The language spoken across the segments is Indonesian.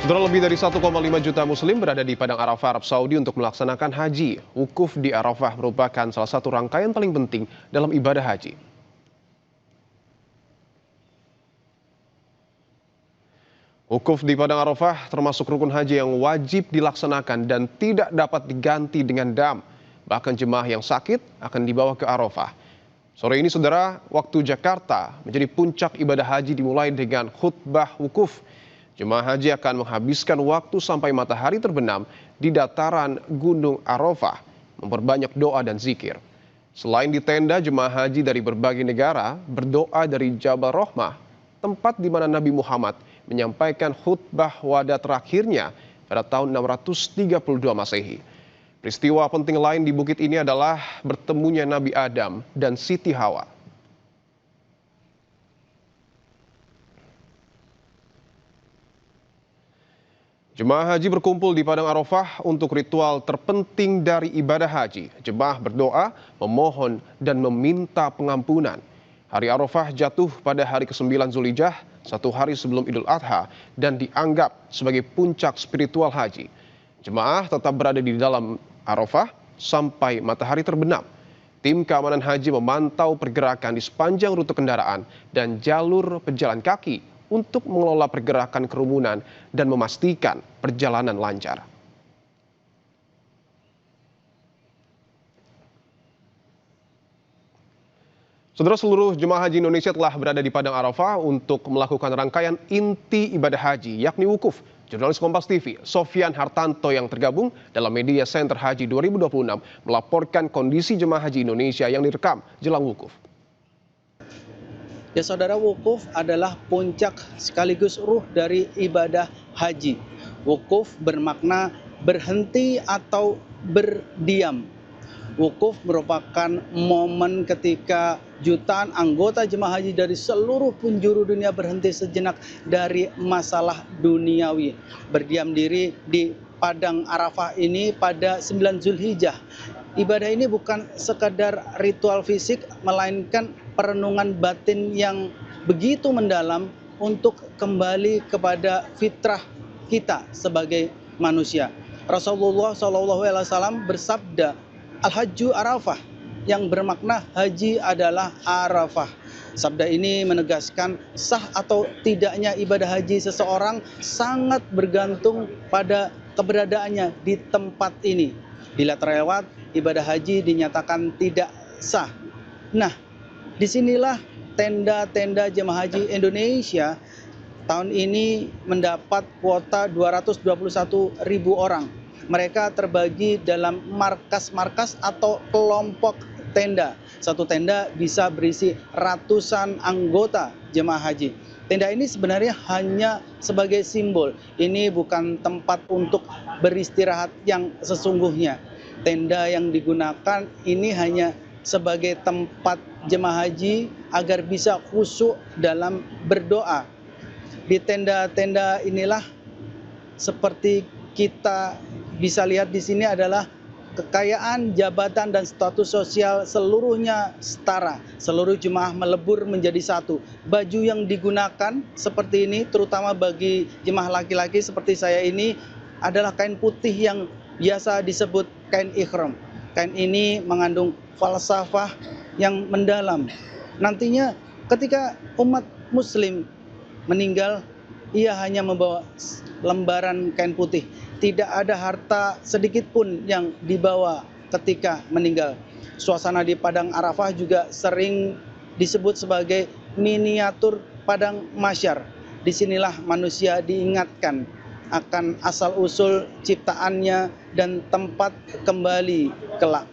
Saudara, lebih dari 1,5 juta muslim berada di Padang Arafah, Arab Saudi untuk melaksanakan haji. Wukuf di Arafah merupakan salah satu rangkaian paling penting dalam ibadah haji. Wukuf di Padang Arafah termasuk rukun haji yang wajib dilaksanakan dan tidak dapat diganti dengan dam. Bahkan jemaah yang sakit akan dibawa ke Arafah. Sore ini, saudara, waktu Jakarta menjadi puncak ibadah haji dimulai dengan khutbah wukuf. Jemaah haji akan menghabiskan waktu sampai matahari terbenam di dataran Gunung Arafah, memperbanyak doa dan zikir. Selain di tenda, jemaah haji dari berbagai negara berdoa dari Jabal Rahmah, tempat di mana Nabi Muhammad menyampaikan khutbah wada terakhirnya pada tahun 632 Masehi. Peristiwa penting lain di bukit ini adalah bertemunya Nabi Adam dan Siti Hawa. Jemaah haji berkumpul di Padang Arafah untuk ritual terpenting dari ibadah haji. Jemaah berdoa, memohon, dan meminta pengampunan. Hari Arafah jatuh pada hari ke-9 Zulhijjah, satu hari sebelum Idul Adha, dan dianggap sebagai puncak spiritual haji. Jemaah tetap berada di dalam Arafah sampai matahari terbenam. Tim keamanan haji memantau pergerakan di sepanjang rute kendaraan dan jalur pejalan kaki untuk mengelola pergerakan kerumunan dan memastikan perjalanan lancar. Saudara, seluruh jemaah haji Indonesia telah berada di Padang Arafah untuk melakukan rangkaian inti ibadah haji, yakni wukuf. Jurnalis Kompas TV, Sofyan Hartanto yang tergabung dalam Media Center Haji 2026 melaporkan kondisi jemaah haji Indonesia yang direkam jelang wukuf. Ya saudara, wukuf adalah puncak sekaligus ruh dari ibadah haji. Wukuf bermakna berhenti atau berdiam. Wukuf merupakan momen ketika jutaan anggota jemaah haji dari seluruh penjuru dunia berhenti sejenak dari masalah duniawi. Berdiam diri di Padang Arafah ini pada 9 Zulhijjah. Ibadah ini bukan sekadar ritual fisik, melainkan perenungan batin yang begitu mendalam untuk kembali kepada fitrah kita sebagai manusia. Rasulullah SAW bersabda, Al-Hajju Arafah, yang bermakna haji adalah Arafah. Sabda ini menegaskan sah atau tidaknya ibadah haji seseorang sangat bergantung pada keberadaannya di tempat ini. Bila terlewat, ibadah haji dinyatakan tidak sah. Nah, disinilah tenda-tenda jemaah haji Indonesia tahun ini mendapat kuota 221.000 orang. Mereka terbagi dalam markas-markas atau kelompok tenda. Satu tenda bisa berisi ratusan anggota jemaah haji. Tenda ini sebenarnya hanya sebagai simbol. Ini bukan tempat untuk beristirahat yang sesungguhnya. Tenda yang digunakan ini hanya sebagai tempat jemaah haji agar bisa khusyuk dalam berdoa. Di tenda-tenda inilah seperti kita bisa lihat di sini adalah kekayaan, jabatan, dan status sosial seluruhnya setara. Seluruh jemaah melebur menjadi satu. Baju yang digunakan seperti ini, terutama bagi jemaah laki-laki seperti saya ini, adalah kain putih yang biasa disebut kain ikhram. Kain ini mengandung falsafah yang mendalam. Nantinya ketika umat muslim meninggal, ia hanya membawa lembaran kain putih. Tidak ada harta sedikit pun yang dibawa ketika meninggal. Suasana di Padang Arafah juga sering disebut sebagai miniatur Padang Mahsyar. Disinilah manusia diingatkan akan asal-usul ciptaannya dan tempat kembali kelak.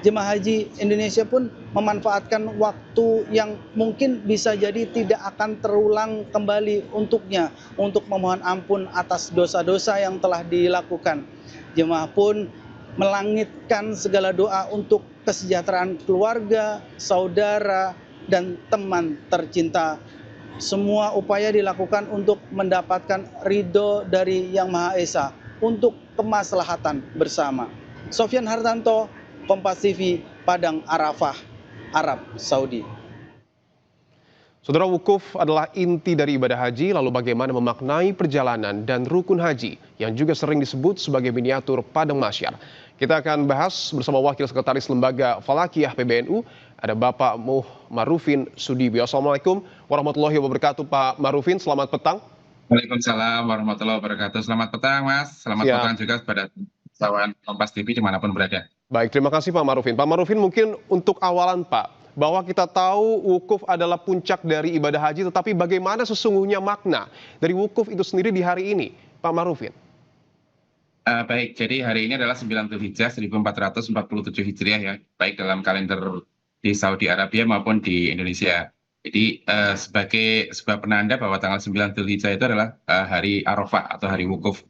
Jemaah haji Indonesia pun memanfaatkan waktu yang mungkin bisa jadi tidak akan terulang kembali untuknya untuk memohon ampun atas dosa-dosa yang telah dilakukan. Jemaah pun melangitkan segala doa untuk kesejahteraan keluarga, saudara, dan teman tercinta. Semua upaya dilakukan untuk mendapatkan ridho dari Yang Maha Esa untuk kemaslahatan bersama. Sofyan Hartanto, Kompas TV, Padang Arafah, Arab Saudi. Saudara, wukuf adalah inti dari ibadah haji, lalu bagaimana memaknai perjalanan dan rukun haji yang juga sering disebut sebagai miniatur padang mahsyar. Kita akan bahas bersama Wakil Sekretaris Lembaga Falakiyah PBNU, ada Bapak Marufin Sudibyo. Assalamualaikum warahmatullahi wabarakatuh, Pak Marufin, selamat petang. Waalaikumsalam warahmatullahi wabarakatuh. Selamat petang, Mas. Selamat petang Siap. juga kepada wartawan Kompas TV dimanapun berada. Baik, terima kasih Pak Marufin. Pak Marufin, mungkin untuk awalan Pak, bahwa kita tahu wukuf adalah puncak dari ibadah haji, tetapi bagaimana sesungguhnya makna dari wukuf itu sendiri di hari ini, Pak Marufin? Baik, jadi hari ini adalah 9 Dzulhijjah 1447 Hijriah ya, baik dalam kalender di Saudi Arabia maupun di Indonesia. Jadi sebagai sebuah penanda bahwa tanggal 9 Dzulhijjah itu adalah hari Arafah atau hari wukuf.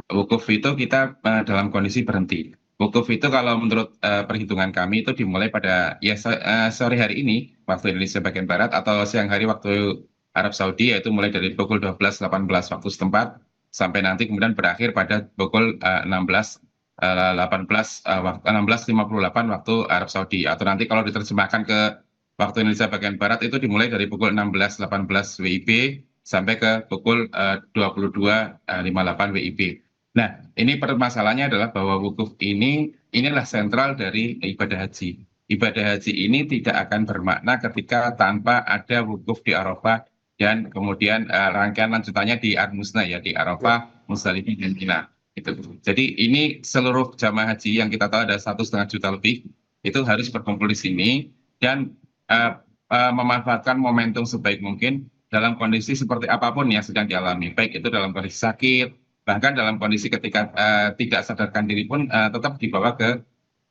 Wukuf itu kita dalam kondisi berhenti. Wukuf itu kalau menurut perhitungan kami itu dimulai pada ya sore hari ini waktu Indonesia bagian barat atau siang hari waktu Arab Saudi, yaitu mulai dari pukul 12.18 waktu setempat sampai nanti kemudian berakhir pada pukul 16.58 waktu Arab Saudi, atau nanti kalau diterjemahkan ke waktu Indonesia bagian barat itu dimulai dari pukul 16.18 WIB sampai ke pukul 22.58 WIB. Nah, ini permasalahannya adalah bahwa wukuf inilah sentral dari ibadah haji. Ibadah haji ini tidak akan bermakna ketika tanpa ada wukuf di Arafah dan kemudian rangkaian lanjutannya di Ar-Musna ya, di Arafah, Muzdalifah dan Mina. Itu. Jadi ini seluruh jamaah haji yang kita tahu ada 1,5 juta lebih itu harus berkumpul di sini dan memanfaatkan momentum sebaik mungkin dalam kondisi seperti apapun yang sedang dialami, baik itu dalam kondisi sakit, bahkan dalam kondisi ketika tidak sadarkan diri pun tetap dibawa ke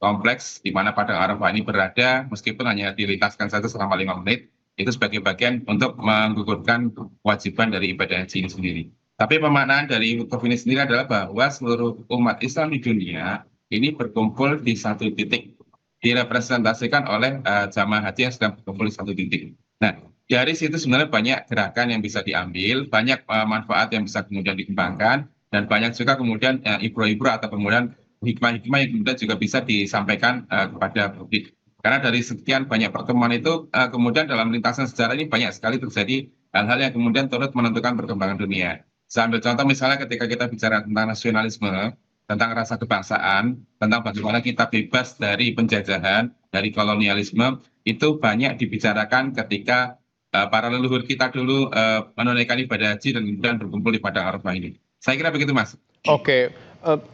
kompleks di mana padang Arafah ini berada, meskipun hanya dilintaskan saja selama 5 menit, itu sebagai bagian untuk menggugurkan kewajiban dari ibadah haji ini sendiri. Tapi pemaknaan dari wukuf ini sendiri adalah bahwa seluruh umat Islam di dunia ini berkumpul di satu titik, direpresentasikan oleh jamaah haji yang sedang berkumpul di satu titik. Nah, dari situ sebenarnya banyak gerakan yang bisa diambil, banyak manfaat yang bisa kemudian dikembangkan, dan banyak juga kemudian ibro-ibro atau kemudian hikmah-hikmah yang kemudian juga bisa disampaikan kepada publik. Karena dari sekian banyak pertemuan itu kemudian dalam lintasan sejarah ini banyak sekali terjadi hal-hal yang kemudian turut menentukan perkembangan dunia. Saya ambil contoh misalnya ketika kita bicara tentang nasionalisme, tentang rasa kebangsaan, tentang bagaimana kita bebas dari penjajahan, dari kolonialisme, itu banyak dibicarakan ketika para leluhur kita dulu menunaikan ibadah haji dan kemudian berkumpul di padang Arafah ini. Saya kira begitu, Mas. Oke,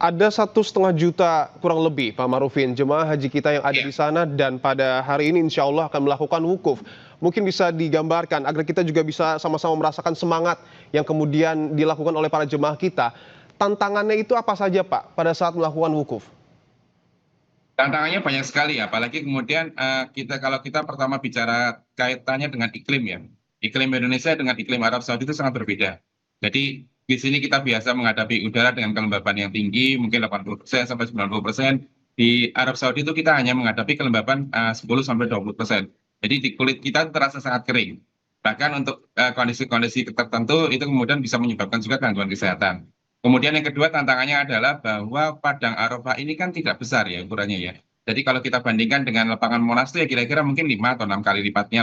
ada 1,5 juta kurang lebih, Pak Marufin, jemaah haji kita yang ada di sana dan pada hari ini insya Allah akan melakukan wukuf. Mungkin bisa digambarkan agar kita juga bisa sama-sama merasakan semangat yang kemudian dilakukan oleh para jemaah kita. Tantangannya itu apa saja, Pak, pada saat melakukan wukuf? Tantangannya banyak sekali, apalagi kemudian kalau kita pertama bicara kaitannya dengan iklim ya. Iklim Indonesia dengan iklim Arab Saudi itu sangat berbeda. Jadi di sini kita biasa menghadapi udara dengan kelembaban yang tinggi, mungkin 80% sampai 90%. Di Arab Saudi itu kita hanya menghadapi kelembaban 10 sampai 20%. Jadi di kulit kita terasa sangat kering. Bahkan untuk kondisi-kondisi tertentu itu kemudian bisa menyebabkan juga gangguan kesehatan. Kemudian yang kedua tantangannya adalah bahwa padang Arafah ini kan tidak besar ya ukurannya ya. Jadi kalau kita bandingkan dengan lapangan Monas itu ya kira-kira mungkin 5 atau 6 kali lipatnya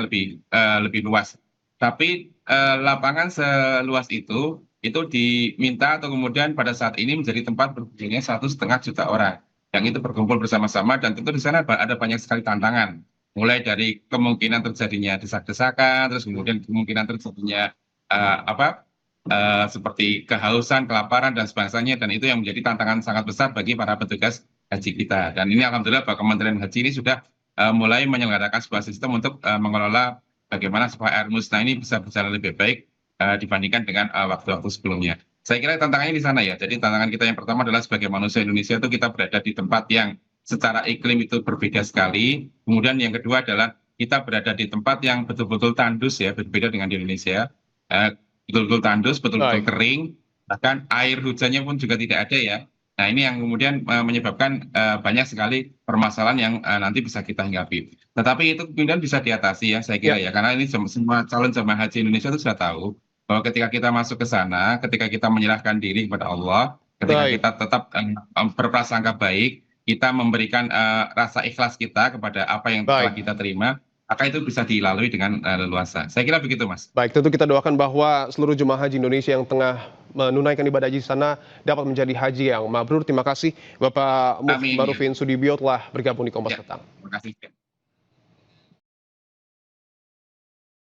lebih luas. Tapi lapangan seluas itu diminta atau kemudian pada saat ini menjadi tempat berkumpulnya 1,5 juta orang yang itu berkumpul bersama-sama, dan tentu di sana ada banyak sekali tantangan, mulai dari kemungkinan terjadinya desak-desakan, terus kemudian kemungkinan terjadinya seperti kehausan, kelaparan dan sebagainya, dan itu yang menjadi tantangan sangat besar bagi para petugas haji kita. Dan ini alhamdulillah bahwa Kementerian Haji ini sudah mulai menyelenggarakan sebuah sistem untuk mengelola bagaimana supaya Ar-Musna ini bisa berjalan lebih baik dibandingkan dengan waktu-waktu sebelumnya. Saya kira tantangannya di sana ya. Jadi tantangan kita yang pertama adalah sebagai manusia Indonesia itu kita berada di tempat yang secara iklim itu berbeda sekali. Kemudian yang kedua adalah kita berada di tempat yang betul-betul tandus ya, berbeda dengan di Indonesia. Betul-betul tandus, betul-betul kering, bahkan air hujannya pun juga tidak ada ya. Nah ini yang kemudian menyebabkan banyak sekali permasalahan yang nanti bisa kita hinggapi. Tetapi itu kemudian bisa diatasi ya saya kira ya, karena ini semua calon jemaah haji Indonesia itu sudah tahu bahwa ketika kita masuk ke sana, ketika kita menyerahkan diri kepada Allah, ketika kita tetap berprasangka baik, kita memberikan rasa ikhlas kita kepada apa yang telah kita terima, maka itu bisa dilalui dengan leluasa. Saya kira begitu, Mas. Baik, tentu kita doakan bahwa seluruh jemaah haji Indonesia yang tengah menunaikan ibadah haji di sana dapat menjadi haji yang mabrur. Terima kasih Bapak Amin. Marufin Sudibyo telah bergabung di Kompas Ya, Petang. terima kasih.